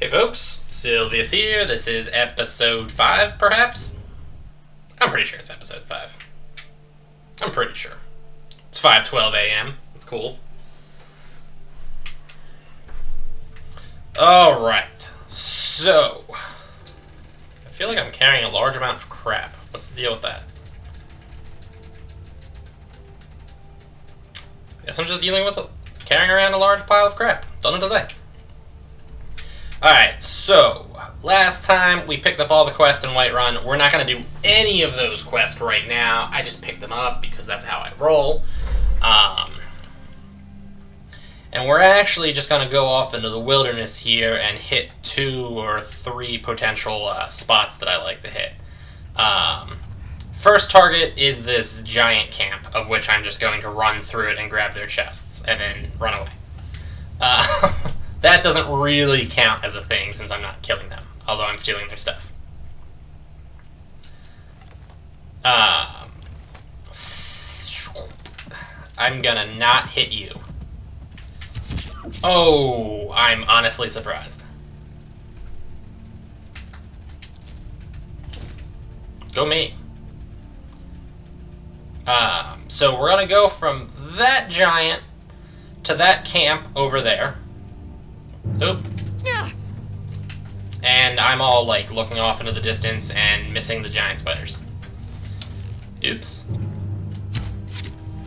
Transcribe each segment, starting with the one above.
Hey folks, Sylvius here. This is episode 5, perhaps? I'm pretty sure it's episode 5. I'm pretty sure. It's 5:12 a.m. It's cool. Alright, so... I feel like I'm carrying a large amount of crap. What's the deal with that? Guess I'm just dealing with carrying around a large pile of crap. Don't know what to say. Alright, so, last time we picked up all the quests in Whiterun. We're not going to do any of those quests right now. I just picked them up because that's how I roll. And we're actually just going to go off into the wilderness here and hit 2 or 3 potential spots that I like to hit. First target is this giant camp, of which I'm just going to run through it and grab their chests, and then run away. That doesn't really count as a thing since I'm not killing them, although I'm stealing their stuff. I'm gonna not hit you. Oh, I'm honestly surprised. Go me. So we're gonna go from that giant to that camp over there. Oop. And I'm all, like, looking off into the distance and missing the giant spiders. Oops.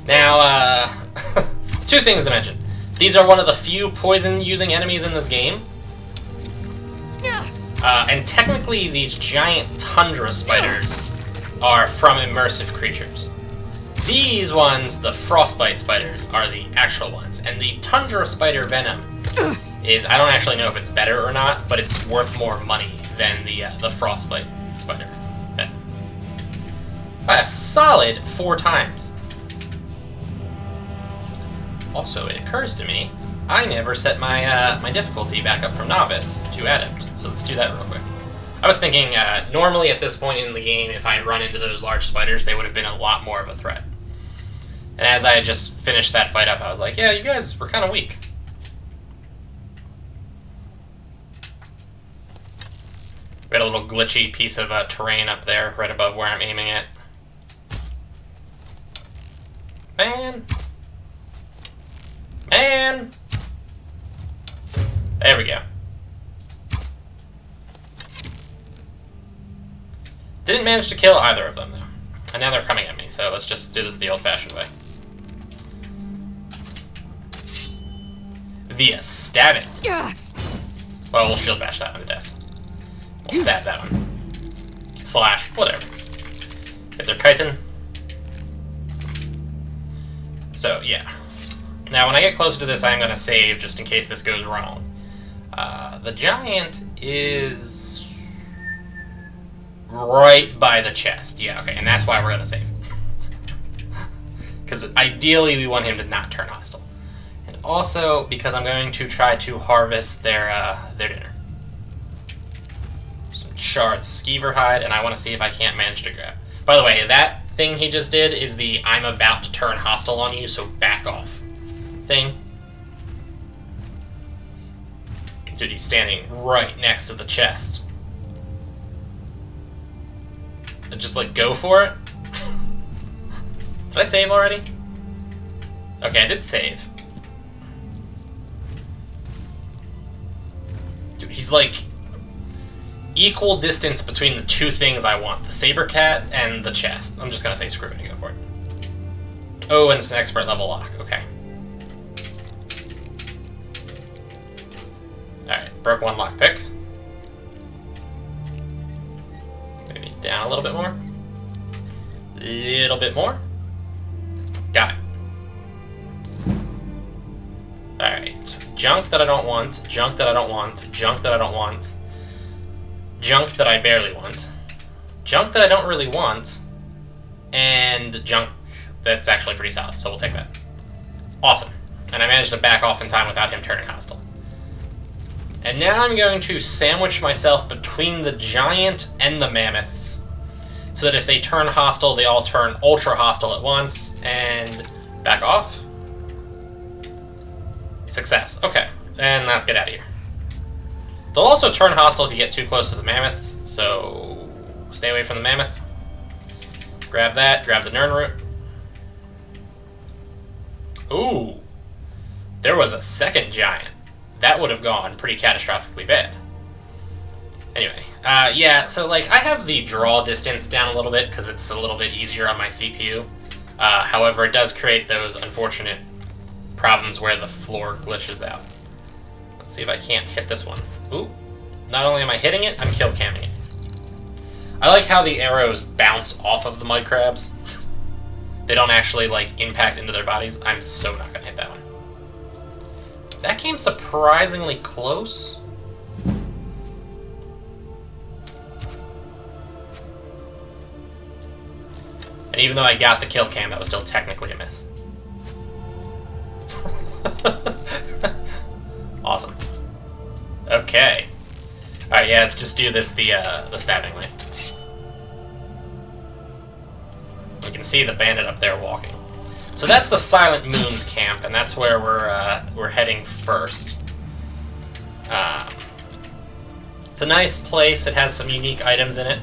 Now, 2 things to mention. These are one of the few poison-using enemies in this game. And technically, these giant tundra spiders are from immersive creatures. These ones, the frostbite spiders, are the actual ones. And the tundra spider venom is, I don't actually know if it's better or not, but it's worth more money than the frostbite spider venom. By a solid 4 times. Also, it occurs to me, I never set my my difficulty back up from novice to adept, so let's do that real quick. I was thinking, normally at this point in the game, if I had run into those large spiders, they would have been a lot more of a threat. And as I had just finished that fight up, I was like, yeah, you guys were kind of weak. We had a little glitchy piece of terrain up there, right above where I'm aiming at. Man! There we go. Didn't manage to kill either of them, though. And now they're coming at me, so let's just do this the old-fashioned way. Via stabbing. Well, we'll shield bash that one to death. We'll stab that one. Slash, whatever. Hit their chitin. So, yeah. Now, when I get closer to this, I'm going to save just in case this goes wrong. The giant is right by the chest. Yeah, okay, and that's why we're going to save. Because ideally, we want him to not turn hostile. And also, because I'm going to try to harvest their dinner. Some charred skeever hide, and I want to see if I can't manage to grab. By the way, that thing he just did is the I'm about to turn hostile on you, so back off thing. Dude, he's standing right next to the chest. And just, like, go for it. Did I save already? Okay, I did save. Dude, he's, like, equal distance between the 2 things I want. The saber cat and the chest. I'm just gonna say screw it and go for it. Oh, and it's an expert level lock. Okay. Alright, broke 1 lockpick. Maybe down a little bit more. Little bit more. Got it. Alright. Junk that I don't want. Junk that I don't want. Junk that I don't want. Junk that I barely want. Junk that I don't really want. And junk that's actually pretty solid, so we'll take that. Awesome. And I managed to back off in time without him turning hostile. And now I'm going to sandwich myself between the giant and the mammoths, so that if they turn hostile, they all turn ultra hostile at once, and back off. Success. Okay, and let's get out of here. They'll also turn hostile if you get too close to the mammoth, so stay away from the mammoth. Grab that, grab the Nern root. Ooh, there was a second giant. That would have gone pretty catastrophically bad. Anyway, yeah, so like I have the draw distance down a little bit because it's a little bit easier on my CPU. However, it does create those unfortunate problems where the floor glitches out. Let's see if I can't hit this one. Ooh, not only am I hitting it, I'm kill camming it. I like how the arrows bounce off of the mud crabs. They don't actually like impact into their bodies. I'm so not gonna hit that one. That came surprisingly close. And even though I got the kill cam, that was still technically a miss. Awesome. Okay. Alright, yeah, let's just do this the stabbing way. You can see the bandit up there walking. So that's the Silent Moons camp, and that's where we're heading first. It's a nice place. It has some unique items in it,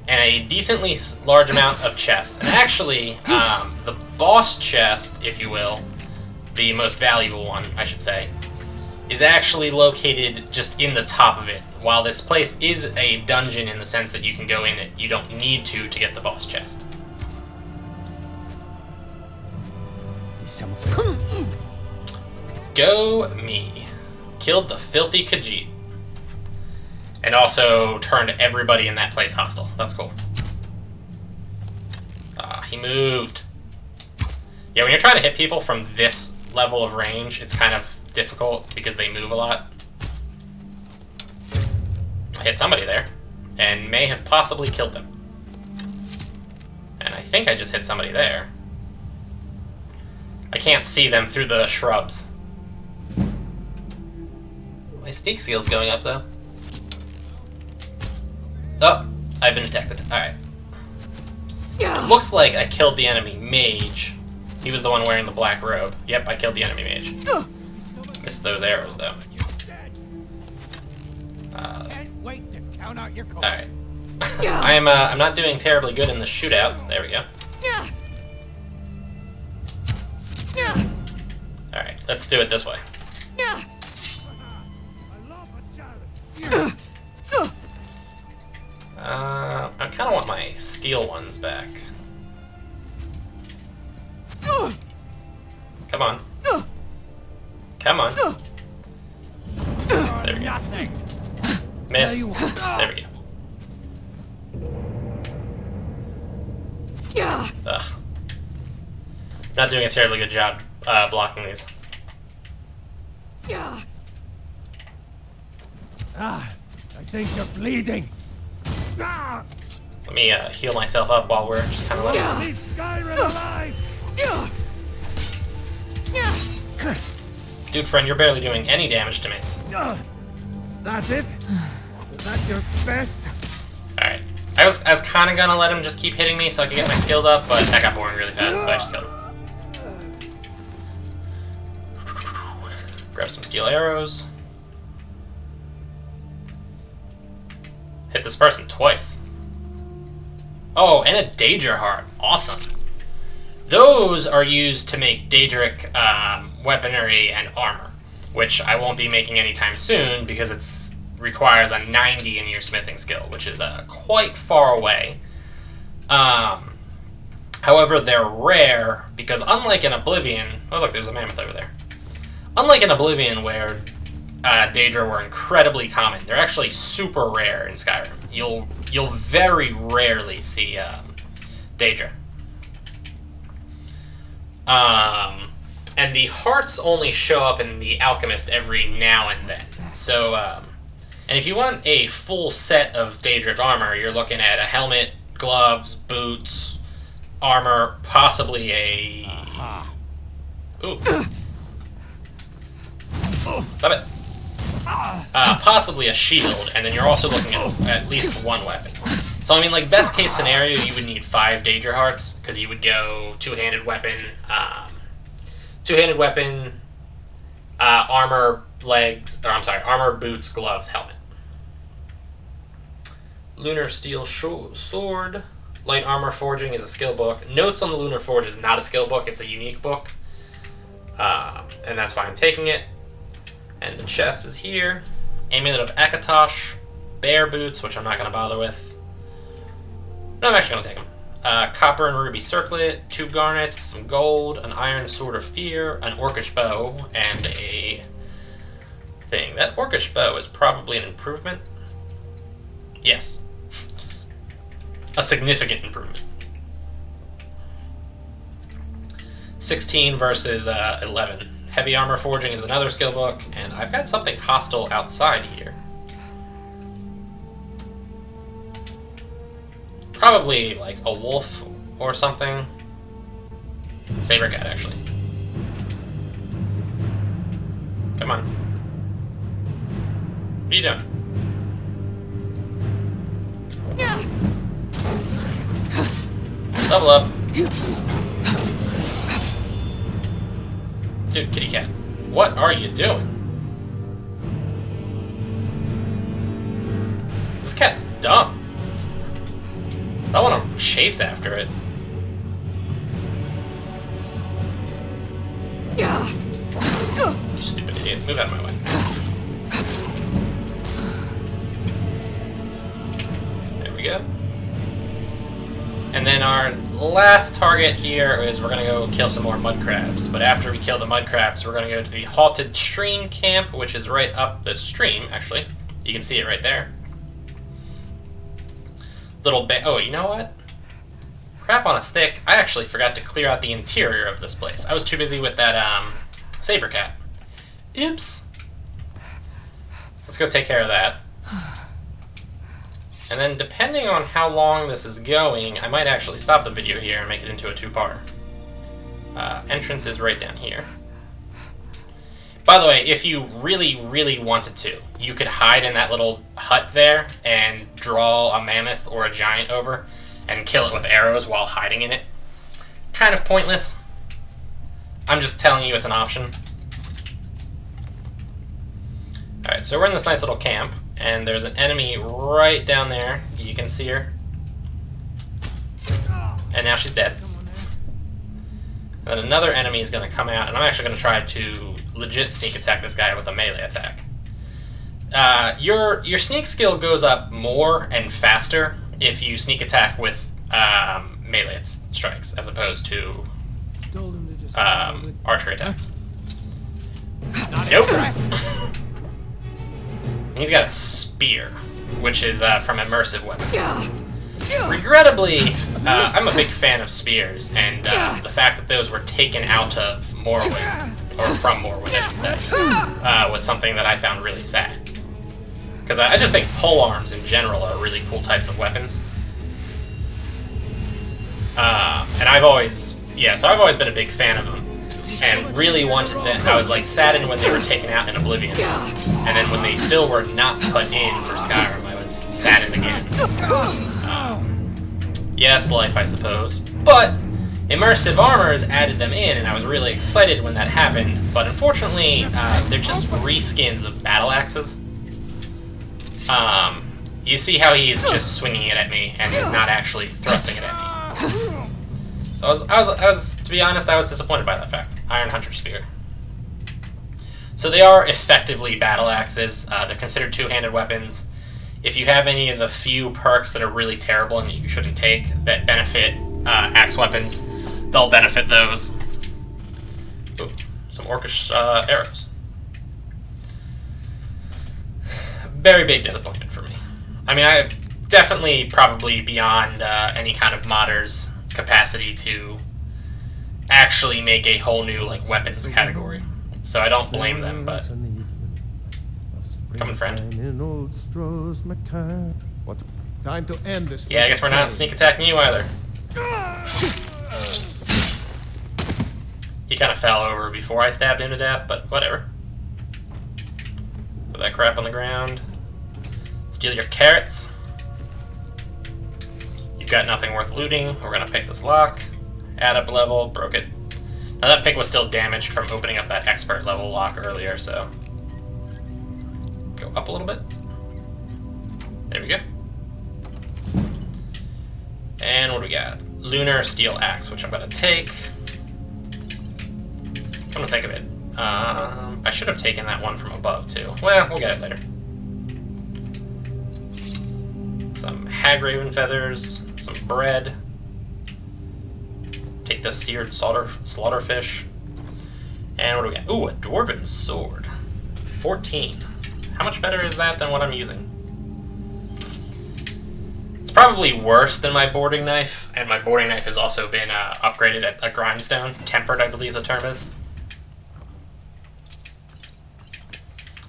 and a decently large amount of chests. And actually, the boss chest, if you will, the most valuable one, I should say, is actually located just in the top of it. While this place is a dungeon in the sense that you can go in it, you don't need to get the boss chest. Go me. Killed the filthy Khajiit. And also turned everybody in that place hostile. That's cool. He moved. Yeah, when you're trying to hit people from this level of range, it's kind of difficult because they move a lot. I hit somebody there, and may have possibly killed them. And I think I just hit somebody there. I can't see them through the shrubs. My sneak skill's going up, though. Oh, I've been detected. Alright. It looks like I killed the enemy mage. He was the one wearing the black robe. Yep, I killed the enemy mage. Missed those arrows, though. Alright. I'm not doing terribly good in the shootout. There we go. Alright, let's do it this way. I kind of want my steel ones back. Come on. Come on. There we go. Miss. There we go. Ugh. Not doing a terribly good job blocking these. I think you're bleeding. Let me heal myself up while we're just kind of letting. Leave Skyrim alive. Dude, friend, you're barely doing any damage to me. That's it? Is that your best? Alright. I was kind of gonna let him just keep hitting me so I could get my skills up, but that got boring really fast, so I just killed him. Grab some steel arrows. Hit this person twice. Oh, and a Daedra heart. Awesome. Those are used to make Daedric weaponry and armor, which I won't be making anytime soon because it requires a 90 in your smithing skill, which is quite far away. However, they're rare because unlike in Oblivion... Oh, look, there's a mammoth over there. Unlike in Oblivion, where Daedra were incredibly common, they're actually super rare in Skyrim. You'll very rarely see Daedra. And the hearts only show up in the Alchemist every now and then. So, and if you want a full set of Daedric armor, you're looking at a helmet, gloves, boots, armor, possibly a... Ooh. Stop it. Possibly a shield, and then you're also looking at least one weapon. So, I mean, like, best case scenario, you would need 5 Daedra hearts, because you would go two-handed weapon, armor, legs, or I'm sorry, armor, boots, gloves, helmet. Lunar Steel Sword. Light Armor Forging is a skill book. Notes on the Lunar Forge is not a skill book, it's a unique book. And that's why I'm taking it. And the chest is here. Amulet of Akatosh. Bear Boots, which I'm not going to bother with. No, I'm actually going to take them. Copper and Ruby Circlet, 2 garnets, some gold, an Iron Sword of Fear, an Orcish Bow, and a thing. That Orcish Bow is probably an improvement. Yes. A significant improvement. 16 versus 11. Heavy Armor Forging is another skill book, and I've got something hostile outside here. Probably like a wolf or something. Saber cat, actually. Come on. What are you doing? Level up. Dude, kitty cat. What are you doing? This cat's dumb. I want to chase after it. You stupid idiot. Move out of my way. There we go. And then our last target here is we're going to go kill some more mud crabs. But after we kill the mud crabs, we're going to go to the Halted Stream Camp, which is right up the stream, actually. You can see it right there. Oh, you know what? Crap on a stick. I actually forgot to clear out the interior of this place. I was too busy with that saber cat. Oops. So let's go take care of that. And then depending on how long this is going, I might actually stop the video here and make it into a 2-parter. Entrance is right down here. By the way, if you really, really wanted to, you could hide in that little hut there and draw a mammoth or a giant over and kill it with arrows while hiding in it. Kind of pointless. I'm just telling you it's an option. Alright, so we're in this nice little camp, and there's an enemy right down there. You can see her. And now she's dead. And then another enemy is going to come out, and I'm actually going to try to legit sneak attack this guy with a melee attack. Your sneak skill goes up more and faster if you sneak attack with melee strikes as opposed to archery attacks. Nope. He's got a spear, which is from immersive weapons. Regrettably, I'm a big fan of spears, and the fact that those were taken out of Morrowind, or from Morrowind, I should say, was something that I found really sad. Because I just think polearms in general are really cool types of weapons. And I've always been a big fan of them, and really wanted them. I was like saddened when they were taken out in Oblivion, and then when they still were not put in for Skyrim, I was saddened again. Yeah, it's life, I suppose. But immersive armors added them in, and I was really excited when that happened. But unfortunately, they're just reskins of battle axes. You see how he's just swinging it at me, and he's not actually thrusting it at me. So I was, to be honest, I was disappointed by that fact. Iron Hunter Spear. So they are effectively battle axes. They're considered two-handed weapons. If you have any of the few perks that are really terrible and you shouldn't take that benefit axe weapons, they'll benefit those. Ooh, some orcish arrows. Very big disappointment for me. I mean, I definitely probably beyond any kind of modder's capacity to actually make a whole new like weapons category. So I don't blame them, but come on, friend. Time to end this. Yeah, I guess we're not sneak attacking you either. He kind of fell over before I stabbed him to death, but whatever. Put that crap on the ground. Steal your carrots. You've got nothing worth looting. We're gonna pick this lock. Add up level, broke it. Now that pick was still damaged from opening up that expert level lock earlier, so Go up a little bit. There we go. And what do we got? Lunar Steel Axe, which I'm going to take. Come to think of it. I should have taken that one from above, too. Well, we'll get it later. Some Hagraven feathers, some bread. Take the seared slaughterfish. And what do we got? Ooh, a dwarven sword. 14. How much better is that than what I'm using? It's probably worse than my boarding knife, and my boarding knife has also been upgraded at a grindstone. Tempered, I believe the term is.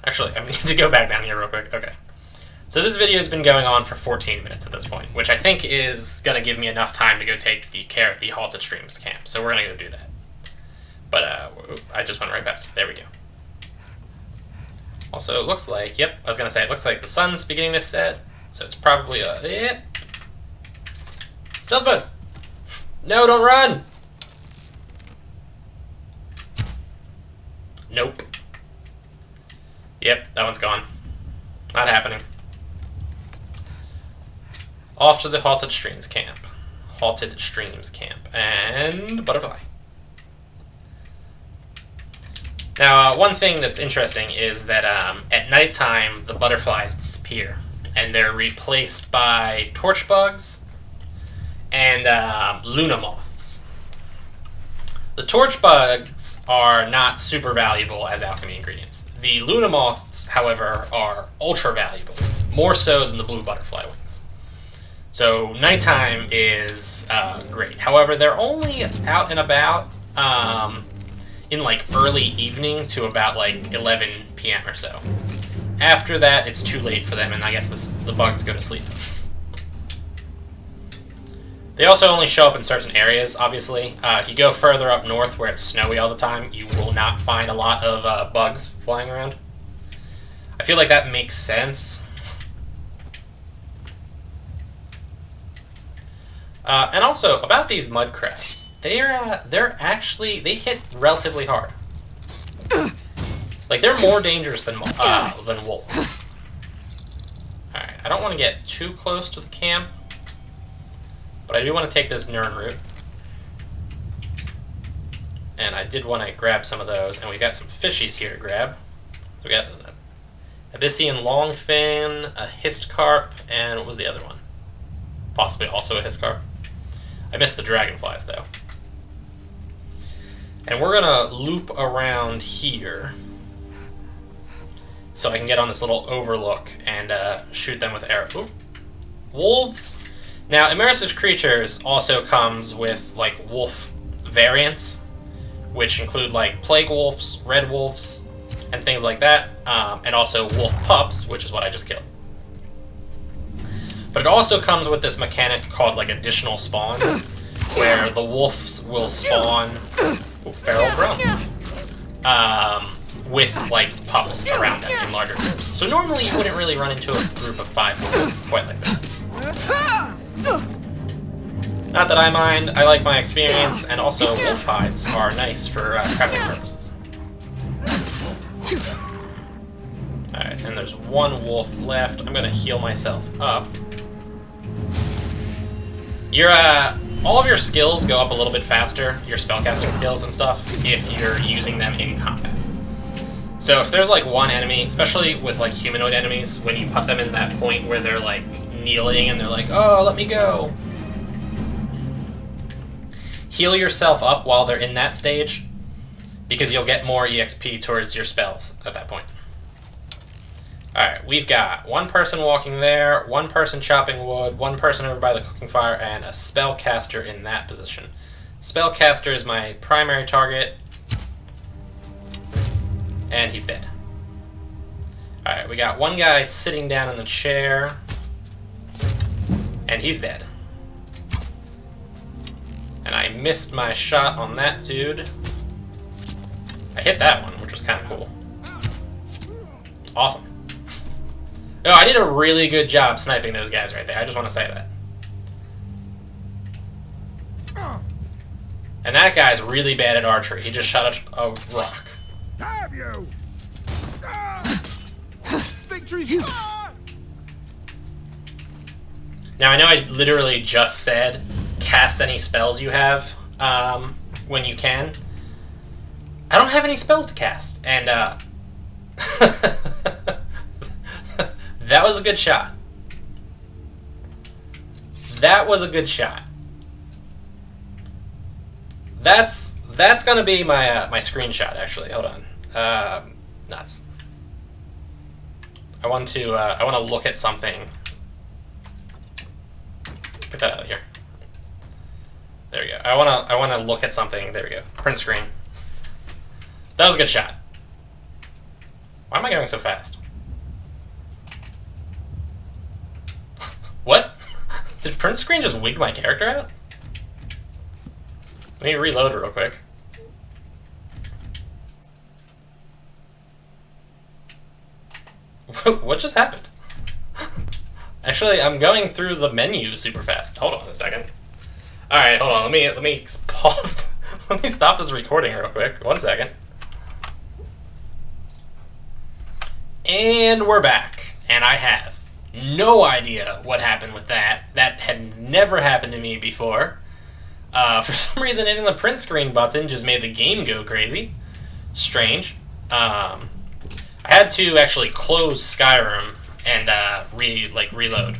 Actually, I need to go back down here real quick. Okay. So this video has been going on for 14 minutes at this point, which I think is going to give me enough time to go take care of the Halted Streams camp. So we're going to go do that. But I just went right past it. There we go. Also, it looks like, yep, I was going to say, it looks like the sun's beginning to set. So it's probably a... Yep. Stealth mode! No, don't run! Nope. Yep, that one's gone. Not happening. Off to the Halted Streams camp. Halted Streams camp. And butterfly. Now, one thing that's interesting is that at nighttime, the butterflies disappear. And they're replaced by torch bugs and Luna moths. The torch bugs are not super valuable as alchemy ingredients. The Luna moths, however, are ultra valuable, more so than the blue butterfly wings. So nighttime is great. However, they're only out and about in like early evening to about like 11 p.m. or so. After that, it's too late for them, and I guess the bugs go to sleep. They also only show up in certain areas, obviously. If you go further up north where it's snowy all the time, you will not find a lot of bugs flying around. I feel like that makes sense. And also, about these mud crabs, they're actually, they hit relatively hard. Like, they're more dangerous than wolves. Alright, I don't want to get too close to the camp, but I do want to take this Nern root. And I did want to grab some of those, and we got some fishies here to grab. So we got an Abyssian longfin, a hissed carp, and what was the other one? Possibly also a hissed carp. I missed the dragonflies, though. And we're going to loop around here so I can get on this little overlook and shoot them with arrows. Ooh. Wolves. Now, immersive creatures also comes with, like, wolf variants, which include, like, plague wolves, red wolves, and things like that, and also wolf pups, which is what I just killed. But it also comes with this mechanic called, like, additional spawns, where the wolves will spawn feral brown with, like, pups around them in larger groups. So normally you wouldn't really run into a group of 5 wolves quite like this. Not that I mind, I like my experience, and also wolf hides are nice for crafting purposes. Alright, and there's one wolf left. I'm gonna heal myself up. All of your skills go up a little bit faster, your spellcasting skills and stuff, if you're using them in combat. So if there's like one enemy, especially with like humanoid enemies, when you put them in that point where they're like kneeling and they're like, oh, let me go. Heal yourself up while they're in that stage, because you'll get more EXP towards your spells at that point. Alright, we've got one person walking there, one person chopping wood, one person over by the cooking fire, and a spellcaster in that position. Spellcaster is my primary target, and he's dead. Alright, we got one guy sitting down in the chair, and he's dead. And I missed my shot on that dude. I hit that one, which was kind of cool. Awesome. Oh, I did a really good job sniping those guys right there. I just want to say that. And that guy's really bad at archery. He just shot a rock. Have you? Think sentries. Now, I know I literally just said cast any spells you have when you can. I don't have any spells to cast, and that was a good shot. That was a good shot. That's gonna be my my screenshot. Actually, hold on. Nuts. I want to look at something. Get that out of here. There we go. I wanna look at something. There we go. Print screen. That was a good shot. Why am I going so fast? What? Did print screen just wig my character out? Let me reload real quick. What just happened? Actually, I'm going through the menu super fast. Hold on a second. All right, hold on. Let me pause. Let me stop this recording real quick. 1 second. And we're back. And I have no idea what happened with that. That had never happened to me before. For some reason, hitting the print screen button just made the game go crazy. Strange. I had to actually close Skyrim and reload.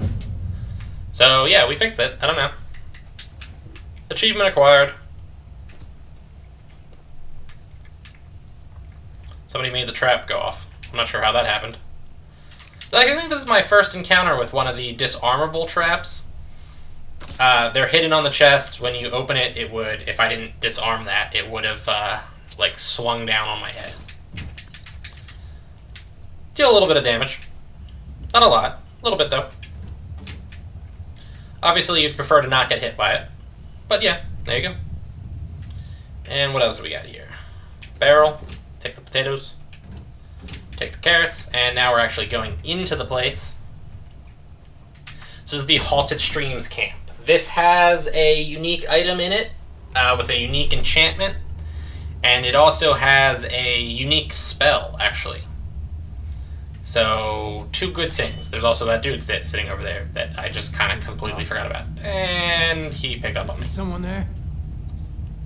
So yeah, we fixed it. I don't know. Achievement acquired. Somebody made the trap go off. I'm not sure how that happened. I think this is my first encounter with one of the disarmable traps. They're hidden on the chest. When you open it, it would, if I didn't disarm that, it would have like swung down on my head. Deal a little bit of damage. Not a lot. A little bit, though. Obviously, you'd prefer to not get hit by it. But yeah, there you go. And what else do we got here? Barrel. Take the potatoes. Take the carrots. And now we're actually going into the place. This is the Halted Streams camp. This has a unique item in it with a unique enchantment. And it also has a unique spell, actually. So, 2 good things. There's also that dude sitting over there that I just kind of completely forgot about. And he picked up on me. Someone there?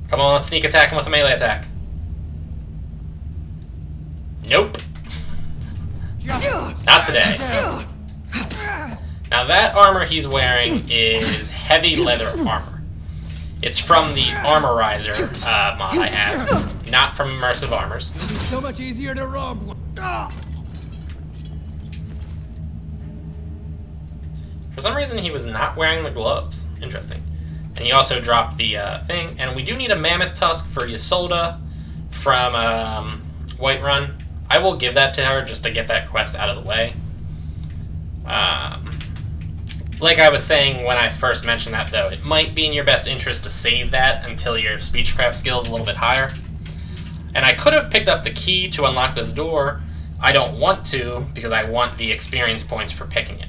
Come on, let's sneak attack him with a melee attack. Nope. Not today. Now that armor he's wearing is heavy leather armor. It's from the Armorizer mod I have, not from Immersive Armors. It'll be so much easier to rob. For some reason, he was not wearing the gloves. Interesting. And he also dropped the thing. And we do need a mammoth tusk for Ysolda from Whiterun. I will give that to her just to get that quest out of the way. Like I was saying when I first mentioned that, though, it might be in your best interest to save that until your speechcraft skill is a little bit higher. And I could have picked up the key to unlock this door. I don't want to, because I want the experience points for picking it.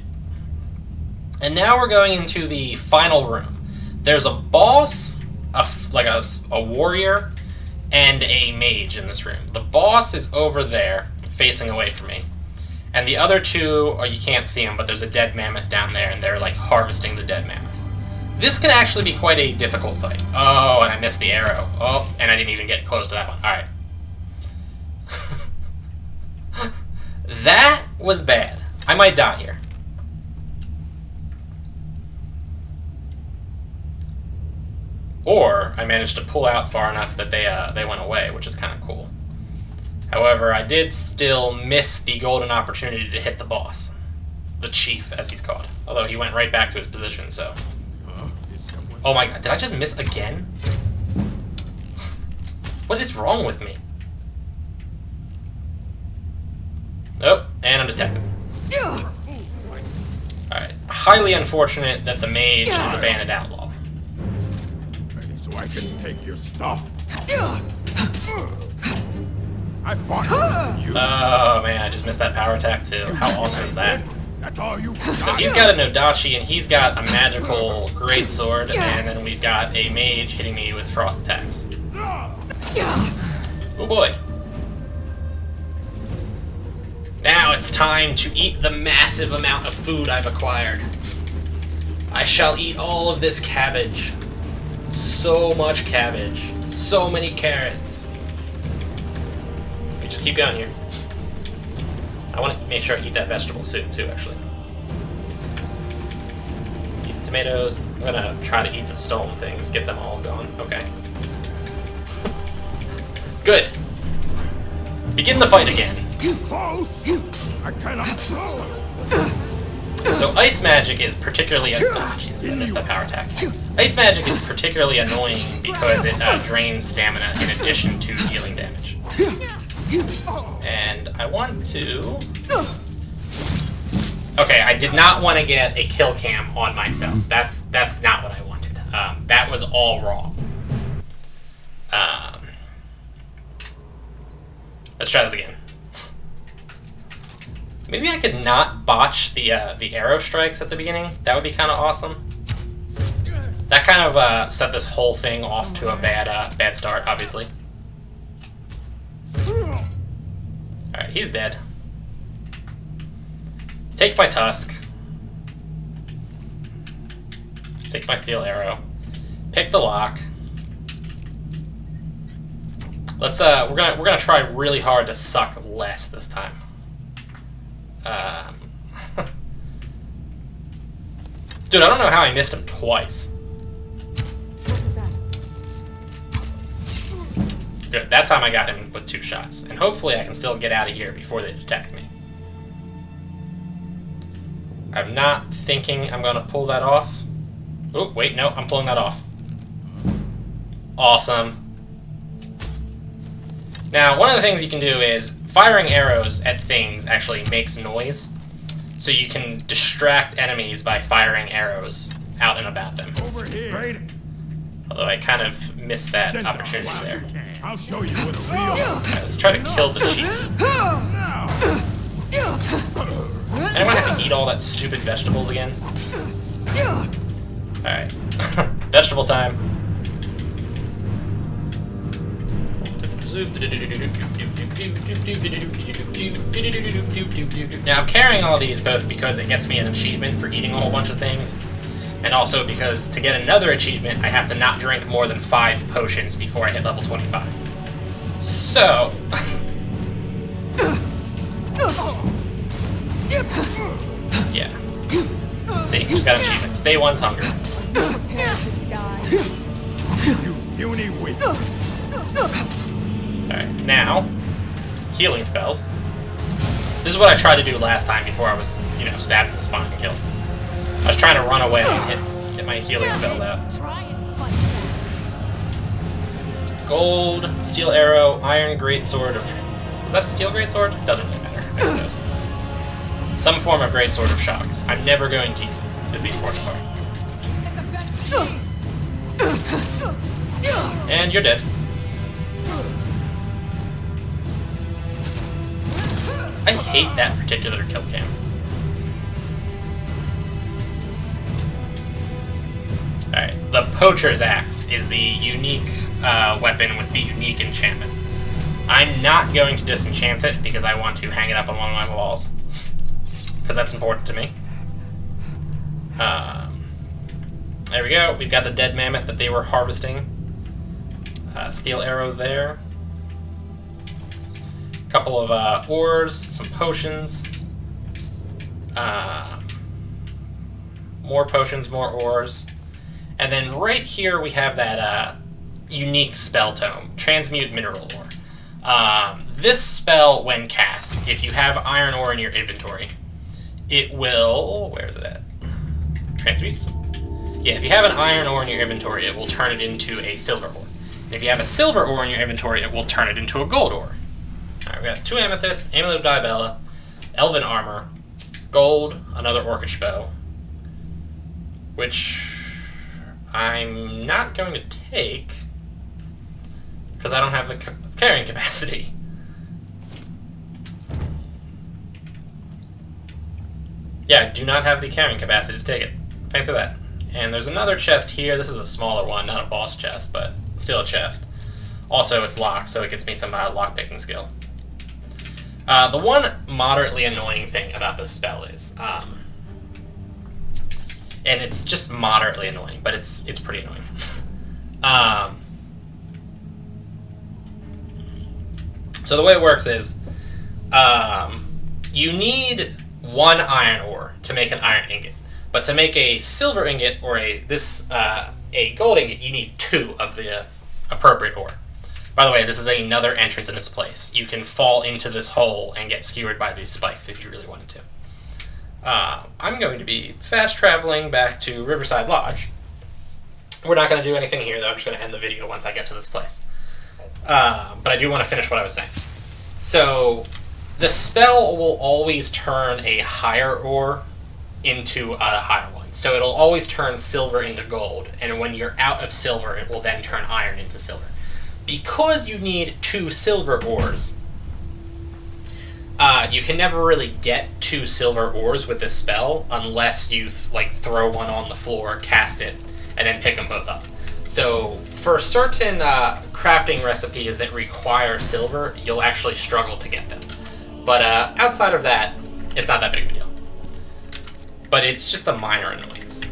And now we're going into the final room. There's a boss, a warrior, and a mage in this room. The boss is over there, facing away from me. And the other two, you can't see them, but there's a dead mammoth down there, and they're like harvesting the dead mammoth. This can actually be quite a difficult fight. Oh, and I missed the arrow. Oh, and I didn't even get close to that one. Alright. That was bad. I might die here. Or I managed to pull out far enough that they went away, which is kind of cool. However, I did still miss the golden opportunity to hit the boss. The chief, as he's called. Although he went right back to his position, so... Oh my god, did I just miss again? What is wrong with me? Oh, and I'm detected. Alright, highly unfortunate that the mage is a bandit outlaw. So I can take your stuff. I fought you. Oh man, I just missed that power attack too. How awesome is that? That's all you. So he's got a Nodachi and he's got a magical greatsword, and then we've got a mage hitting me with frost attacks. Oh boy. Now it's time to eat the massive amount of food I've acquired. I shall eat all of this cabbage. So much cabbage. So many carrots. We just keep going here. I want to make sure I eat that vegetable soup too, actually. Eat the tomatoes. I'm gonna try to eat the stolen things. Get them all gone. Okay. Good. Begin the fight again. Close! I cannot throw. So ice magic is particularly... Jesus, I missed that power attack. Ice magic is particularly annoying because it drains stamina in addition to dealing damage. And I want to... Okay, I did not want to get a kill cam on myself. That's not what I wanted. That was all wrong. Let's try this again. Maybe I could not botch the arrow strikes at the beginning. That would be kind of awesome. That kind of set this whole thing off to a bad start, obviously. Alright, he's dead. Take my tusk. Take my steel arrow. Pick the lock. Let's we're gonna try really hard to suck less this time. Dude, I don't know how I missed him twice. Good, that time I got him with 2 shots. And hopefully I can still get out of here before they detect me. I'm not thinking I'm gonna pull that off. Oh, wait, no, I'm pulling that off. Awesome. Now, one of the things you can do is firing arrows at things actually makes noise. So you can distract enemies by firing arrows out and about them. Over here. Although I kind of missed that opportunity there. I'll show you what a real. Right, let's try to kill the chief. Anyone have to eat all that stupid vegetables again? Alright. Vegetable time. Now I'm carrying all these both because it gets me an achievement for eating a whole bunch of things, and also because to get another achievement I have to not drink more than 5 potions before I hit level 25. So... yeah. See, just got an achievement. Stay one's hunger. You puny witch. Alright, now, healing spells. This is what I tried to do last time before I was, you know, stabbed in the spine and killed. I was trying to run away and get my healing spells out. Gold, steel arrow, iron greatsword of... Is that a steel greatsword? Doesn't really matter, I suppose. Some form of greatsword of shocks. I'm never going to use it, is the important part. And you're dead. I hate that particular kill cam. Alright, the Poacher's Axe is the unique weapon with the unique enchantment. I'm not going to disenchant it because I want to hang it up on one of my walls. Because that's important to me. There we go. We've got the dead mammoth that they were harvesting. Steel arrow there. Couple of ores, some potions. More potions, more ores. And then right here we have that unique spell tome, Transmute Mineral Ore. This spell, when cast, if you have iron ore in your inventory, it will... Where is it at? Transmute? Yeah, if you have an iron ore in your inventory, it will turn it into a silver ore. And if you have a silver ore in your inventory, it will turn it into a gold ore. Alright, we got 2 amethyst, amulet of Diabella, elven armor, gold, another orcish bow, which I'm not going to take because I don't have the carrying capacity. Yeah, I do not have the carrying capacity to take it. Fancy that. And there's another chest here. This is a smaller one, not a boss chest, but still a chest. Also, it's locked, so it gets me some lockpicking skill. The one moderately annoying thing about this spell is, and it's just moderately annoying, but it's pretty annoying. So the way it works is, you need 1 iron ore to make an iron ingot, but to make a silver ingot or a gold ingot, you need 2 of the appropriate ore. By the way, this is another entrance in this place. You can fall into this hole and get skewered by these spikes if you really wanted to. I'm going to be fast traveling back to Riverside Lodge. We're not going to do anything here, though. I'm just going to end the video once I get to this place. But I do want to finish what I was saying. So, the spell will always turn a higher ore into a higher one. So it'll always turn silver into gold, and when you're out of silver, it will then turn iron into silver. Because you need 2 silver ores, you can never really get 2 silver ores with this spell unless you throw one on the floor, cast it, and then pick them both up. So for certain crafting recipes that require silver, you'll actually struggle to get them. But outside of that, it's not that big of a deal. But it's just a minor annoyance.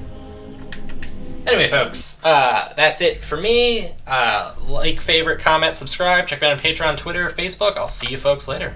Anyway, folks, that's it for me. Like, favorite, comment, subscribe. Check me out on Patreon, Twitter, Facebook. I'll see you folks later.